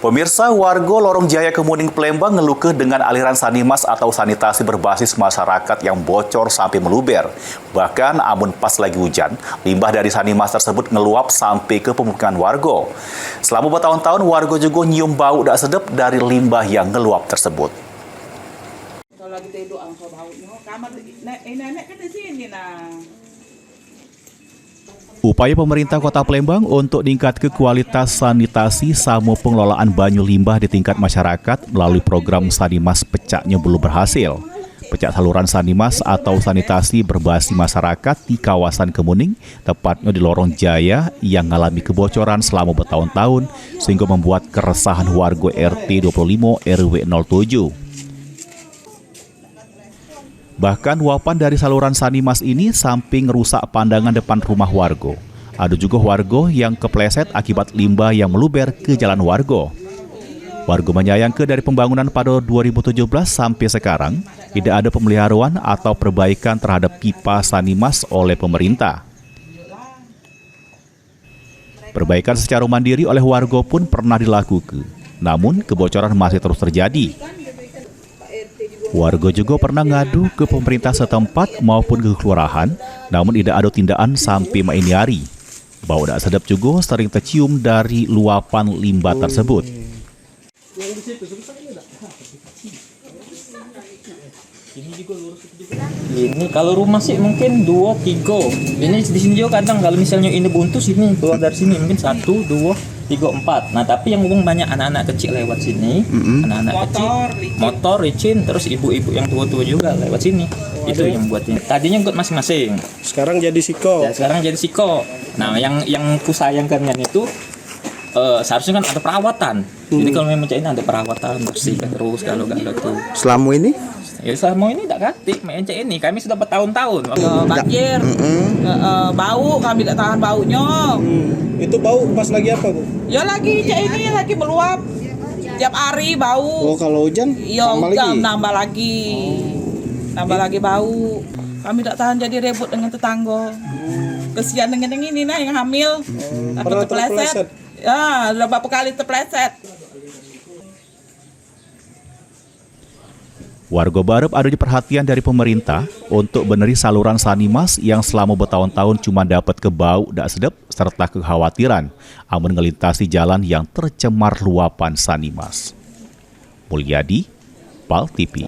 Pemirsa, warga Lorong Jaya Kemuning Palembang ngeluh dengan aliran sanimas atau sanitasi berbasis masyarakat yang bocor sampai meluber. Bahkan amun pas lagi hujan, limbah dari sanimas tersebut ngeluap sampai ke pemukiman warga. Selama bertahun-tahun, warga juga nyium bau tak sedap dari limbah yang ngeluap tersebut. Kalau lagi tidur angkau baunya, kamar nenek kan di sini nah. Upaya pemerintah Kota Palembang untuk meningkatkan kualitas sanitasi sama pengelolaan banyu limbah di tingkat masyarakat melalui program Sanimas Pecaknya belum berhasil. Pecak saluran Sanimas atau sanitasi berbasis masyarakat di kawasan Kemuning, tepatnya di Lorong Jaya, yang mengalami kebocoran selama bertahun-tahun sehingga membuat keresahan warga RT 25 RW 07. Bahkan luapan dari saluran Sanimas ini sampai merusak pandangan depan rumah warga. Ada juga warga yang kepleset akibat limbah yang meluber ke jalan warga. Warga menyayangkan dari pembangunan pada 2017 sampai sekarang tidak ada pemeliharaan atau perbaikan terhadap pipa Sanimas oleh pemerintah. Perbaikan secara mandiri oleh warga pun pernah dilakukan, namun kebocoran masih terus terjadi. Warga juga pernah ngadu ke pemerintah setempat maupun ke kelurahan, namun tidak ada tindakan sampai main hari. Bau tak sedap juga sering tercium dari luapan limbah tersebut. Ini kalau rumah sih mungkin 2, 3. Ini di sini juga kadang kalau misalnya ini buntu sini keluar dari sini mungkin 1, 2, 3, 4. Nah tapi yang banyak anak-anak kecil lewat sini, anak-anak kecil, motor, licin, terus ibu-ibu yang tua-tua juga lewat sini. Itu yang buatnya. Tadinya ikut masing-masing. Sekarang jadi siko. Ya, sekarang jadi siko. Nah yang kusayangkannya itu seharusnya kan ada perawatan. Jadi kalau memang ini ada perawatan bersihkan terus kalau nggak ada tuh. Selama ini? Ya selama ini tak ganti, MNC ini kami sudah bertahun-tahun. Banjir, bau kami tak tahan baunya. Itu bau pas lagi apa, Bu? Ya lagi ini lagi meluap. Tiap hari bau. Oh, kalau hujan? Iya, hujan nambah lagi. Nambah lagi bau. Kami tak tahan jadi rebut dengan tetangga. Kesian dengan yang ini nah yang hamil. Takut terpleset. Ya, udah berapa kali terpleset. Warga berharap ada perhatian dari pemerintah untuk benerin saluran Sanimas yang selama bertahun-tahun cuma dapat ke bau tak sedap serta kekhawatiran amun ngelintasi jalan yang tercemar luapan Sanimas. Mulyadi, PAL TV.